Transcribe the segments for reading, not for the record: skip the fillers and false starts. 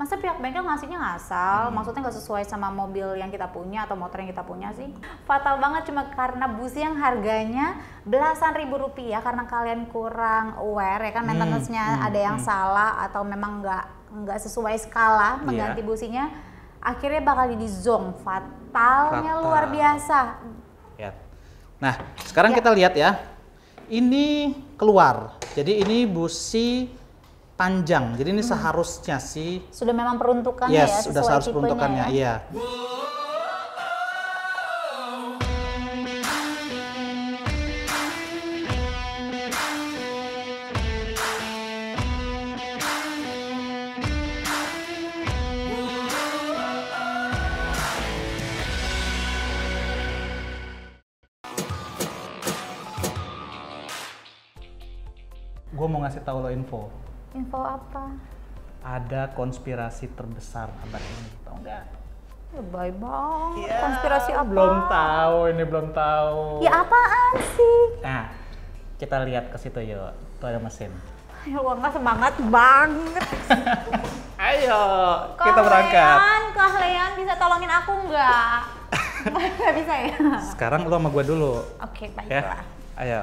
Masa pihak bengkel ngasihnya ngasal, maksudnya nggak sesuai sama mobil yang kita punya atau motor yang kita punya sih. Fatal banget cuma karena busi yang harganya belasan ribu rupiah karena kalian kurang aware ya kan, maintenance-nya ada yang salah atau memang nggak sesuai skala mengganti businya, akhirnya bakal jadi zonk. Fatalnya luar biasa. Ya. Nah, sekarang kita lihat ya. Ini keluar. Jadi ini busi panjang. Jadi ini seharusnya sih sudah memang peruntukannya ya, sudah sesuai seharus tipenya peruntukannya, ya. iya. Gue mau ngasih tahu lo info. Info apa? Ada konspirasi terbesar abad ini, tau nggak? Lebay banget. Konspirasi apa? Belum tahu, ini belum tahu. Ya apaan sih? Nah, kita lihat ke situ yuk. Tuh ada mesin. Ya nggak semangat banget. Ayo, kita berangkat. Kalian bisa tolongin aku nggak? Nggak bisa ya? Sekarang lo sama gue dulu. Oke, Ya, baiklah. ayo.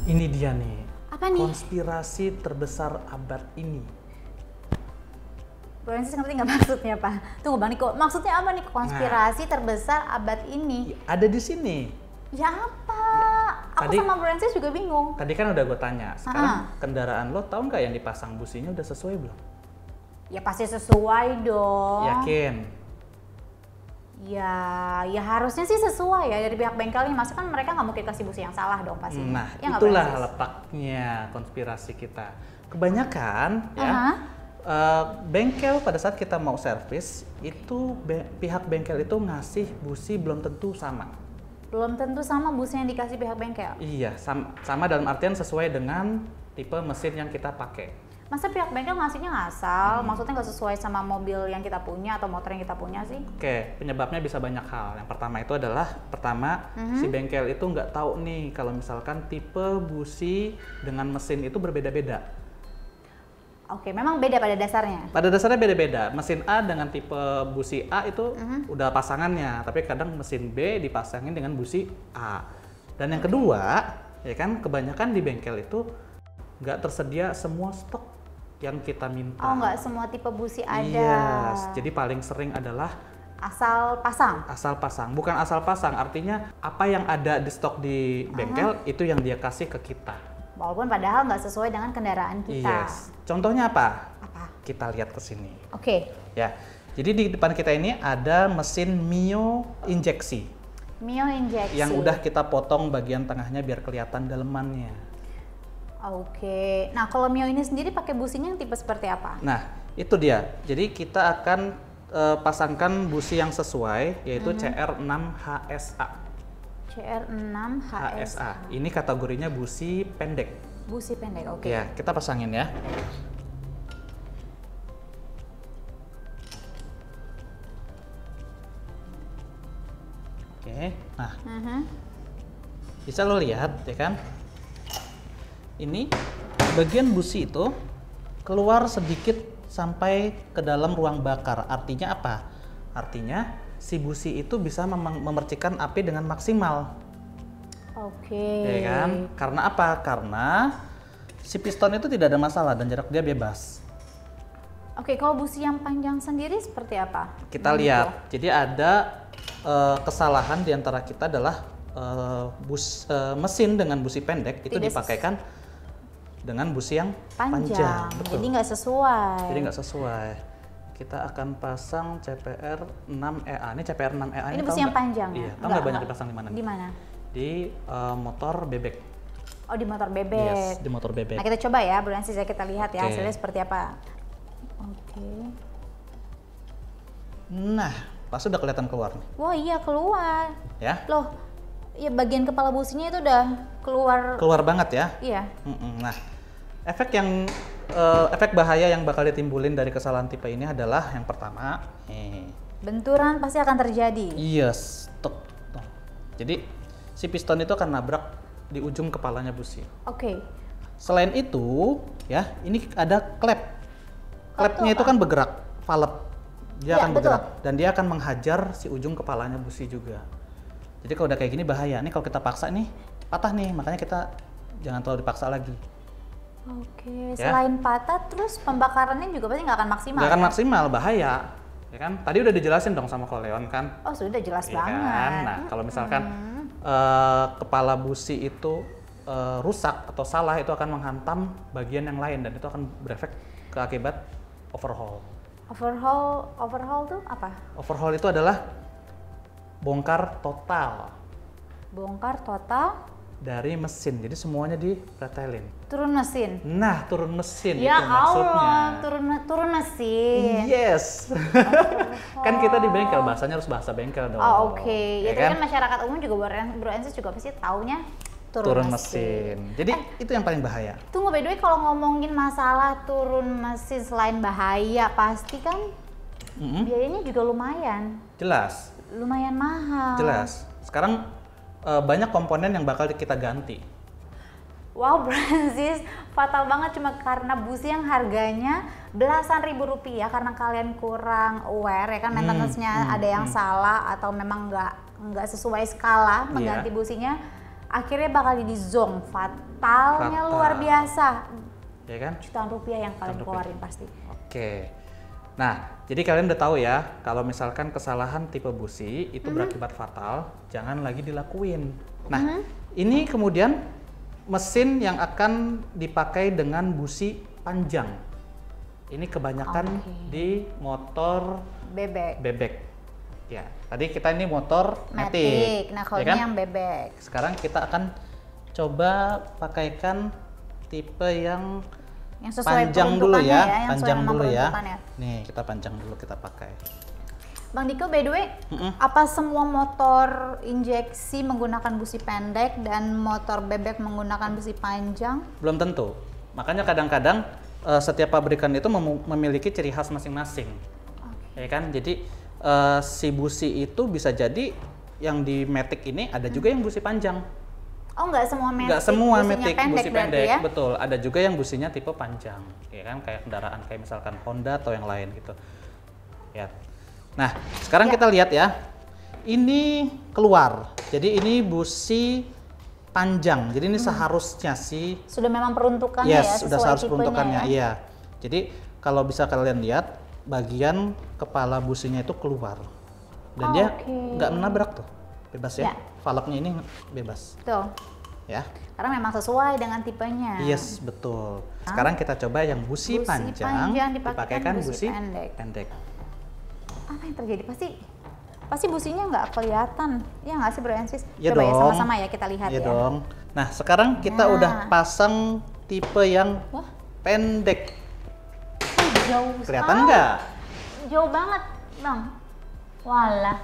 Ini dia nih. Apa nih? Konspirasi terbesar abad ini. Bro Francis ngerti nggak maksudnya, Pak? Tunggu Bang Niko, maksudnya apa nih konspirasi terbesar abad ini? Ada di sini. Ya apa? Aku Tadi- sama Bro Francis juga bingung. Tadi kan udah gue tanya, sekarang kendaraan lo tahu nggak yang dipasang businya udah sesuai belum? Ya pasti sesuai dong. Yakin? Ya harusnya sih sesuai ya dari pihak bengkelnya. Masa kan mereka nggak mungkin kasih busi yang salah dong pasti. Nah, Ya nggak, itulah Francis? letaknya konspirasi kita. Kebanyakan ya, bengkel pada saat kita mau servis itu pihak bengkel itu ngasih busi belum tentu sama. Belum tentu sama busi yang dikasih pihak bengkel. Iya, sama dalam artian sesuai dengan tipe mesin yang kita pakai. Masa pihak bengkel ngasihnya ngasal, maksudnya nggak sesuai sama mobil yang kita punya atau motor yang kita punya sih? Oke, penyebabnya bisa banyak hal. Yang pertama itu adalah si bengkel itu nggak tahu nih kalau misalkan tipe busi dengan mesin itu berbeda-beda. Oke, memang beda pada dasarnya. Pada dasarnya beda-beda. Mesin A dengan tipe busi A itu udah pasangannya, tapi kadang mesin B dipasangin dengan busi A. Dan yang kedua, ya kan kebanyakan di bengkel itu nggak tersedia semua stok yang kita minta. Oh, nggak semua tipe busi ada. Yes, jadi paling sering adalah Asal pasang. asal pasang. Bukan asal pasang, artinya apa yang ada di stok di bengkel itu yang dia kasih ke kita. Walaupun padahal nggak sesuai dengan kendaraan kita. Yes. Contohnya apa? Apa? Kita lihat ke sini. Oke. Ya. Jadi di depan kita ini ada mesin Mio injeksi Mio injeksi. yang udah kita potong bagian tengahnya biar kelihatan dalemannya. Oke. Nah, kalau Mio ini sendiri pakai businya yang tipe seperti apa? Nah, itu dia. Jadi kita akan pasangkan busi yang sesuai, yaitu CR6HSA. CR6 HSA. Ini kategorinya busi pendek. Busi pendek, oke. Ya, kita pasangin ya. Oke, nah bisa lo lihat ya kan? Ini bagian busi itu keluar sedikit sampai ke dalam ruang bakar. Artinya apa? Artinya si busi itu bisa memercikan api dengan maksimal. Oke. Ya kan? Karena apa? Karena si piston itu tidak ada masalah dan jarak dia bebas. Oke, kalau busi yang panjang sendiri seperti apa? Kita lihat. Jadi ada kesalahan di antara kita adalah mesin dengan busi pendek itu Tidak dipakaikan dengan busi yang panjang. Betul. Jadi nggak sesuai. Jadi nggak sesuai. Kita akan pasang CPR 6EA. Ini CPR 6EA Ini tahu busi yang nggak? panjang Iya. ya? Tahu nggak banyak dipasang di mana? Di mana? Di motor bebek. Oh, di motor bebek. Yes, di motor bebek. Nah, kita coba ya, bulan sisa kita lihat ya Oke. hasilnya seperti apa. Oke. Nah, pas udah kelihatan keluar nih. Wah, iya keluar. Ya. Loh, ya bagian kepala businya itu udah keluar. Keluar banget ya. Iya. Nah, efek bahaya yang bakal ditimbulin dari kesalahan tipe ini adalah yang pertama, Benturan pasti akan terjadi. yes, tuh. Jadi si piston itu akan nabrak di ujung kepalanya busi. Oke. Selain itu, ya, ini ada klep. Klepnya itu kan bergerak, valve. Dia Ya, akan betul. bergerak dan dia akan menghajar si ujung kepalanya busi juga. Jadi kalau udah kayak gini bahaya. Nih kalau kita paksa nih patah nih, makanya kita jangan terlalu dipaksa lagi. Oke, Ya. selain patah, terus pembakarannya juga pasti nggak akan maksimal. Nggak akan ya? maksimal, bahaya. Ya kan? Tadi udah dijelasin dong sama Koleon kan. Oh, sudah jelas Iya banget. kan? Nah, kalau misalkan kepala busi itu rusak atau salah, itu akan menghantam bagian yang lain dan itu akan berefek ke akibat overhaul. Overhaul tuh apa? Overhaul itu adalah bongkar total Bongkar total, dari mesin. Jadi semuanya dipretelin. turun mesin. Nah, turun mesin Ya itu maksudnya. Allah, turun mesin. Yes. Kan kita di bengkel, bahasanya harus bahasa bengkel dong. Oh, oke. Ya Itu kan masyarakat umum juga Bro Ensis juga pasti taunya turun mesin. Jadi itu yang paling bahaya. Tunggu, by the way, kalau ngomongin masalah turun mesin selain bahaya, pasti kan biayanya juga lumayan. Jelas. Lumayan mahal. Jelas. Sekarang banyak komponen yang bakal kita ganti. Wow, Bro Ensis, fatal banget cuma karena busi yang harganya belasan ribu rupiah karena kalian kurang aware ya kan, maintenance-nya ada yang salah atau memang nggak sesuai skala mengganti businya, akhirnya bakal jadi zonk. Fatalnya Fatal. luar biasa. Ya kan? Jutaan rupiah yang kalian keluarin pasti. Oke. Nah, jadi kalian udah tahu ya, kalau misalkan kesalahan tipe busi itu berakibat fatal, jangan lagi dilakuin. Nah, ini kemudian mesin yang akan dipakai dengan busi panjang. Ini kebanyakan di motor bebek. Ya, tadi kita ini motor Matic. Nah, kalau ya kan? ini yang bebek. Sekarang kita akan coba pakaikan tipe yang sesuai panjang dulu peruntukannya ya, yang panjang sesuai dulu ya. peruntukannya. Nih, kita panjang dulu kita pakai. Bang Diko, by the way, apa semua motor injeksi menggunakan busi pendek dan motor bebek menggunakan busi panjang? Belum tentu. Makanya kadang-kadang setiap pabrikan itu memiliki ciri khas masing-masing. Ya kan? Jadi si busi itu bisa jadi yang di Matic ini ada juga yang busi panjang. Oh, nggak semua Matic. Nggak semua businya Matic pendek busi berarti pendek, ya? betul. Ada juga yang businya tipe panjang, ya kan? Kayak kendaraan kayak misalkan Honda atau yang lain gitu. Ya. Nah, sekarang kita lihat ya. Ini keluar. Jadi ini busi panjang. Jadi ini seharusnya sih. Sudah memang peruntukannya Yes, ya, sudah sesuai seharus tipenya peruntukannya. ya? Iya. Jadi kalau bisa kalian lihat, bagian kepala businya itu keluar. Dan dia nggak menabrak tuh. Bebas ya. Ya. Valve-nya ini bebas. Tuh. Ya. Karena memang sesuai dengan tipenya. Yes, betul. Sekarang kita coba yang busi panjang dipakaikan busi pendek. Apa yang terjadi? Pasti businya nggak kelihatan. Ya nggak sih, Bro Ensis? Ya Coba ya dong. sama-sama ya kita lihat Ya ya. dong. Nah, sekarang kita udah pasang tipe yang Wah, pendek. jauh Kelihatan sekali. nggak? Jauh banget, Bang. Walah.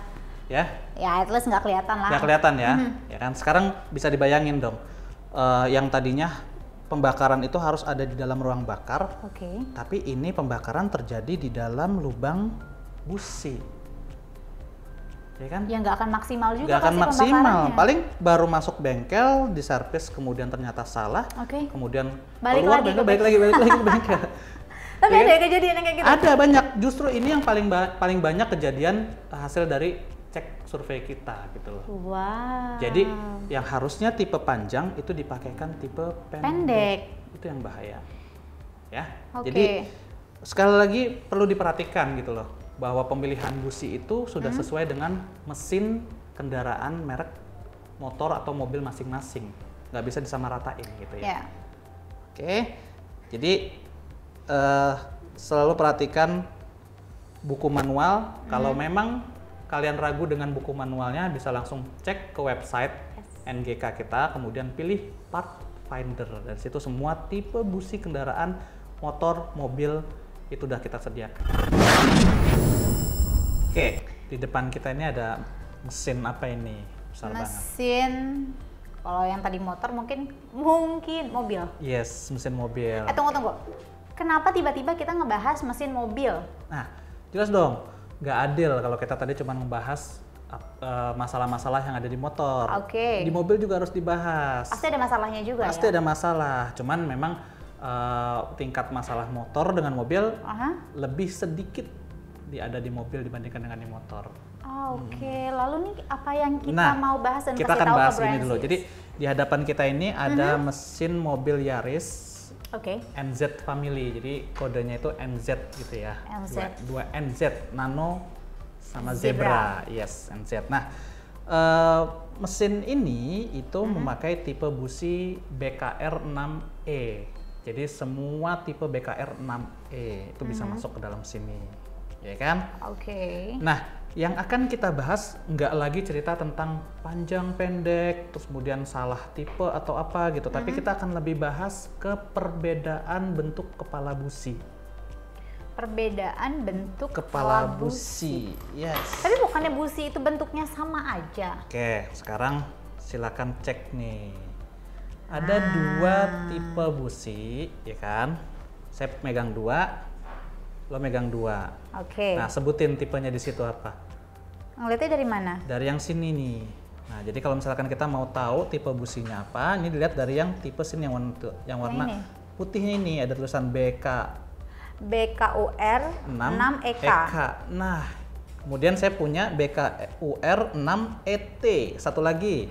Ya, Ya, at least nggak kelihatan lah. nggak kelihatan ya. Ya kan? Sekarang bisa dibayangin dong. Yang tadinya pembakaran itu harus ada di dalam ruang bakar, Oke. tapi ini pembakaran terjadi di dalam lubang busi. Ya kan? Ya nggak akan maksimal juga Nggak akan pasti maksimal. pembakarannya. Paling baru masuk bengkel, diservis, kemudian ternyata salah, Oke. kemudian Balik keluar lagi bengkel, ke balik lagi ke bengkel. Tapi Ya ada kan? kejadian yang kayak gitu. Ada banyak. Justru ini yang paling banyak kejadian hasil dari cek survei kita gitu loh. Wow. Jadi yang harusnya tipe panjang itu dipakaikan tipe pendek. Itu yang bahaya. Ya. Oke. Jadi sekali lagi perlu diperhatikan gitu loh, bahwa pemilihan busi itu sudah sesuai dengan mesin kendaraan merek motor atau mobil masing-masing. Nggak bisa disamaratain gitu ya. Ya. Oke. Jadi selalu perhatikan buku manual. Kalau memang kalian ragu dengan buku manualnya, bisa langsung cek ke website NGK kita, kemudian pilih part finder. Dari situ semua tipe busi kendaraan motor, mobil itu udah kita sediakan. Oke, di depan kita ini ada mesin apa ini? Besar banget. Mesin, kalau yang tadi motor mungkin mobil. Yes, mesin mobil. Tunggu. Kenapa tiba-tiba kita ngebahas mesin mobil? Nah, jelas dong, nggak adil kalau kita tadi cuma membahas masalah-masalah yang ada di motor. Oke. Di mobil juga harus dibahas. Pasti ada masalahnya juga Pasti ya? ada masalah, cuman memang tingkat masalah motor dengan mobil Aha. lebih sedikit ada di mobil dibandingkan dengan di motor. Oke, lalu nih apa yang kita Nah, mau bahas dan kita kasih akan tahu bahas ke ini dulu. Bransis? Jadi di hadapan kita ini ada mesin mobil Yaris Oke. NZ Family. Jadi kodenya itu NZ gitu ya. NZ. Dua NZ, Nano sama Zebra. Zebra. Yes, NZ. Nah, mesin ini itu memakai tipe busi BKR 6E. Jadi semua tipe BKR 6E itu bisa masuk ke dalam sini, ya kan? Oke. Nah, yang akan kita bahas nggak lagi cerita tentang panjang pendek, terus kemudian salah tipe atau apa gitu, tapi kita akan lebih bahas ke perbedaan bentuk kepala busi. Perbedaan bentuk Kepala busi, yes. Tapi bukannya busi itu bentuknya sama aja? Oke, sekarang silakan cek nih. Ada dua tipe busi, ya kan? Saya megang dua, lo megang dua. Oke. Nah, sebutin tipenya di situ apa? Ngeliatnya dari mana? Dari yang sini nih. Nah, jadi kalau misalkan kita mau tahu tipe businya apa, ini dilihat dari yang tipe sini yang warna ini? putihnya ini ada tulisan BK BKUR 6EK. Nah, kemudian saya punya BKUR 6ET. Satu lagi.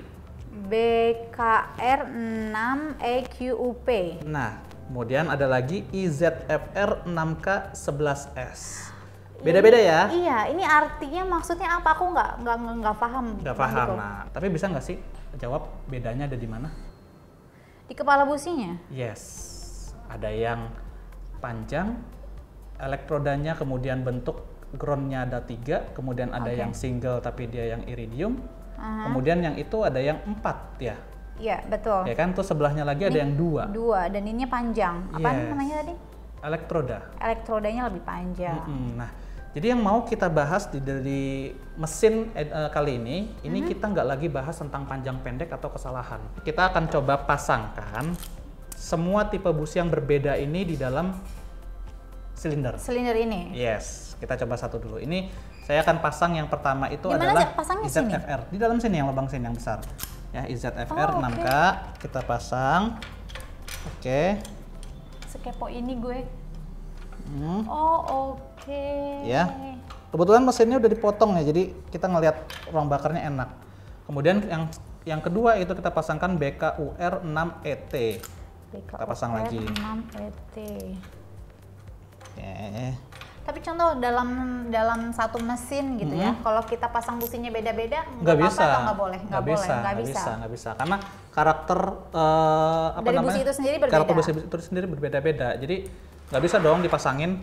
BKR 6EQUP. Nah, kemudian ada lagi IZFR 6K11S. Beda-beda ya? Iya, ini artinya maksudnya apa? Aku nggak paham. Nggak paham. Nah, tapi bisa nggak sih jawab bedanya ada di mana? Di kepala businya? Yes, ada yang panjang, elektrodanya kemudian bentuk groundnya ada 3, kemudian ada yang single tapi dia yang iridium, kemudian yang itu ada yang 4 ya. Iya, betul. Ya kan, tuh sebelahnya lagi ada yang 2. 2 dan ini panjang. Apa Yes. namanya tadi? Elektroda. Elektrodanya lebih panjang. Nah, jadi yang mau kita bahas dari mesin kali ini kita nggak lagi bahas tentang panjang pendek atau kesalahan. Kita akan coba pasangkan semua tipe busi yang berbeda ini di dalam silinder. Silinder ini. Yes, kita coba satu dulu. Ini saya akan pasang yang pertama itu Di mana adalah pasangnya sini? IZFR. Di dalam sini yang lubang sini yang besar. Ya, IZFR 6K kita pasang. Oke. Sekepo ini gue. Hmm. Oh, oke. Ya. Kebetulan mesinnya udah dipotong ya, jadi kita ngelihat ruang bakarnya enak. Kemudian yang kedua itu kita pasangkan BKUR 6ET. Kita pasang lagi. 6ET. Oke. Tapi contoh dalam satu mesin gitu ya, kalau kita pasang businya beda-beda, Nggak apa-apa bisa. atau nggak boleh? Nggak Bisa. Karena karakter Dari busi itu sendiri berbeda. Karakter busi itu sendiri berbeda-beda. Jadi nggak bisa dong dipasangin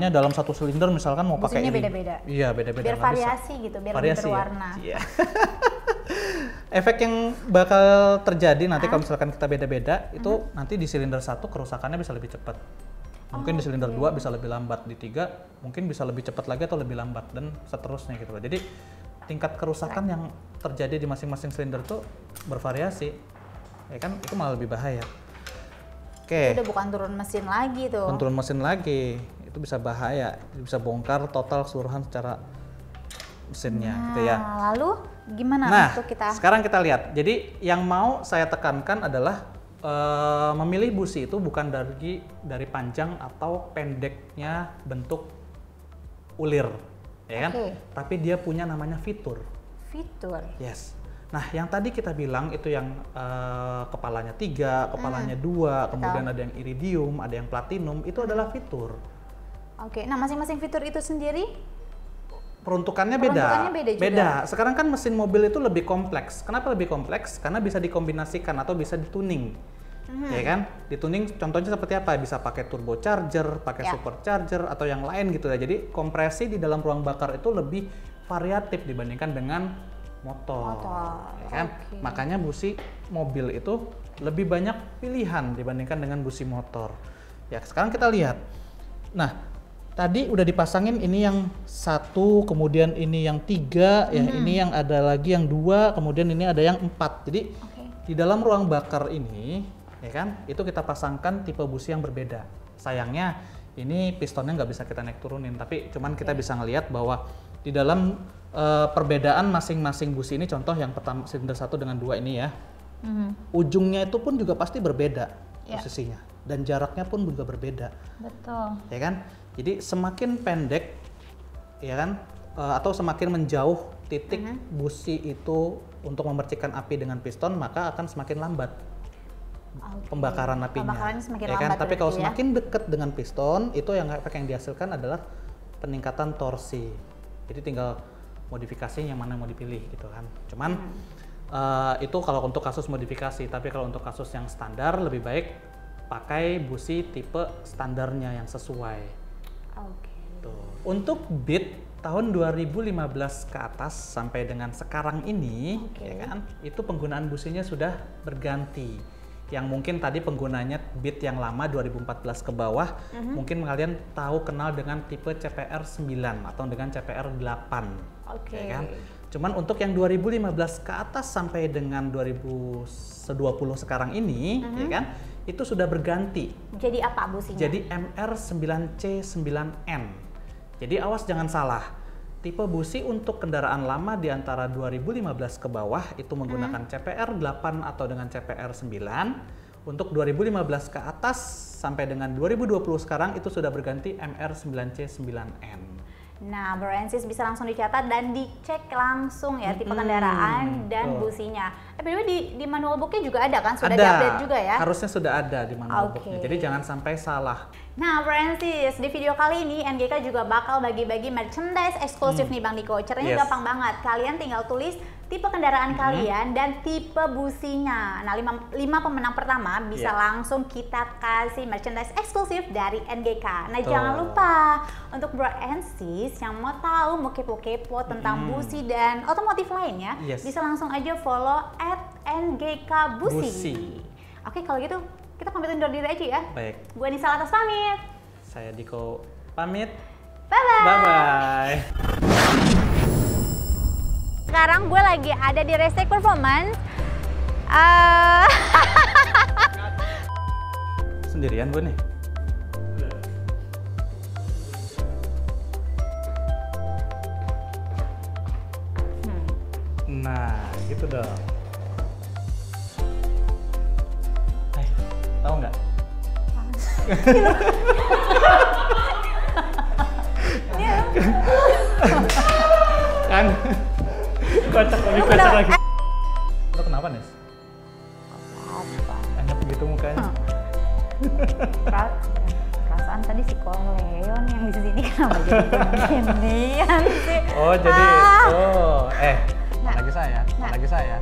dalam satu silinder misalkan mau pakai Businya ini. beda-beda. Iya, beda-beda. Biar nggak bisa. variasi gitu, biar lebih Variasi berwarna. Ya? Iya. Efek yang bakal terjadi nanti kalau misalkan kita beda-beda itu nanti di silinder 1 kerusakannya bisa lebih cepat. Mungkin di silinder 2 bisa lebih lambat, di 3 mungkin bisa lebih cepat lagi atau lebih lambat dan seterusnya gitu loh. Jadi tingkat kerusakan yang terjadi di masing-masing silinder itu bervariasi. Ya kan itu malah lebih bahaya. Oke. Itu udah bukan turun mesin lagi tuh. Turun mesin lagi. Itu bisa bahaya, bisa bongkar total keseluruhan secara mesinnya gitu ya. Lalu gimana Nah, untuk kita? sekarang kita lihat. Jadi yang mau saya tekankan adalah memilih busi itu bukan dari panjang atau pendeknya bentuk ulir, ya kan? Tapi dia punya namanya fitur. Fitur. Yes. Nah, yang tadi kita bilang itu yang kepalanya 3, kepalanya 2, kemudian ada yang iridium, ada yang platinum, itu adalah fitur. Oke. Nah, masing-masing fitur itu sendiri Peruntukannya beda juga. Beda. Sekarang kan mesin mobil itu lebih kompleks. Kenapa lebih kompleks? Karena bisa dikombinasikan atau bisa dituning. Ya kan? Dituning contohnya seperti apa? Bisa pakai turbocharger, pakai supercharger atau yang lain gitu ya. Jadi kompresi di dalam ruang bakar itu lebih variatif dibandingkan dengan motor. Ya kan? Makanya busi mobil itu lebih banyak pilihan dibandingkan dengan busi motor. Ya, sekarang kita lihat. Nah, tadi udah dipasangin ini yang 1, kemudian ini yang 3, ya ini yang ada lagi yang 2, kemudian ini ada yang 4. Jadi di dalam ruang bakar ini, ya kan, itu kita pasangkan tipe busi yang berbeda. Sayangnya ini pistonnya nggak bisa kita naik turunin, tapi cuman kita bisa ngelihat bahwa di dalam perbedaan masing-masing busi ini, contoh yang pertama silinder 1 dengan 2 ini ya, ujungnya itu pun juga pasti berbeda. Ya. posisinya. Dan jaraknya pun juga berbeda. Betul. Ya kan? Jadi semakin pendek, ya kan, atau semakin menjauh titik busi itu untuk memercikan api dengan piston, maka akan semakin lambat pembakaran apinya. Pembakarannya semakin ya kan? lambat Tapi kalau berarti ya. semakin dekat dengan piston, itu yang efek yang dihasilkan adalah peningkatan torsi. Jadi tinggal modifikasinya mana yang mau dipilih gitu kan. Cuman itu kalau untuk kasus modifikasi, tapi kalau untuk kasus yang standar lebih baik pakai busi tipe standarnya yang sesuai. Oke. Tuh. Untuk Beat tahun 2015 ke atas sampai dengan sekarang ini, ya kan, itu penggunaan businya sudah berganti. Yang mungkin tadi penggunanya Beat yang lama 2014 ke bawah, mungkin kalian tahu kenal dengan tipe CPR 9 atau dengan CPR 8. Oke. Ya kan? Cuman untuk yang 2015 ke atas sampai dengan 2020 sekarang ini, ya kan, itu sudah berganti. Jadi apa businya? Jadi MR9C9N. Jadi awas jangan salah. Tipe busi untuk kendaraan lama di antara 2015 ke bawah itu menggunakan CPR 8 atau dengan CPR 9. Untuk 2015 ke atas sampai dengan 2020 sekarang itu sudah berganti MR9C9N. Nah, Bro&Sis bisa langsung dicatat dan dicek langsung ya tipe kendaraan dan businya. By the way, di manual booknya juga ada kan? Sudah di-update juga ya? Harusnya sudah ada di manual booknya. Jadi jangan sampai salah. Nah, Bro&Sis, di video kali ini NGK juga bakal bagi-bagi merchandise eksklusif nih Bang Diko. Caranya gampang banget. Kalian tinggal tulis tipe kendaraan kalian dan tipe businya. Nah, 5 pemenang pertama bisa langsung kita kasih merchandise eksklusif dari NGK. Nah, jangan lupa untuk Bro&Sis yang mau tahu, mau kepo-kepo tentang busi dan otomotif lainnya, bisa langsung aja follow @NGKBusi. Oke, kalau gitu kita pamit undur diri aja ya. Baik. Gue Nisa Latas pamit. Saya Diko pamit. Bye-bye. Bye-bye. Sekarang gue lagi ada di Restake Performance. Sendirian gue nih. Nah, gitu dong. Tahu nggak? Kan kocak lagi. Lo kenapa, Nes? Anyep gitu mukanya. Perasaan tadi si Koleon yang di sini kenapa jadi beginian sih? Oh, jadi lagi saya.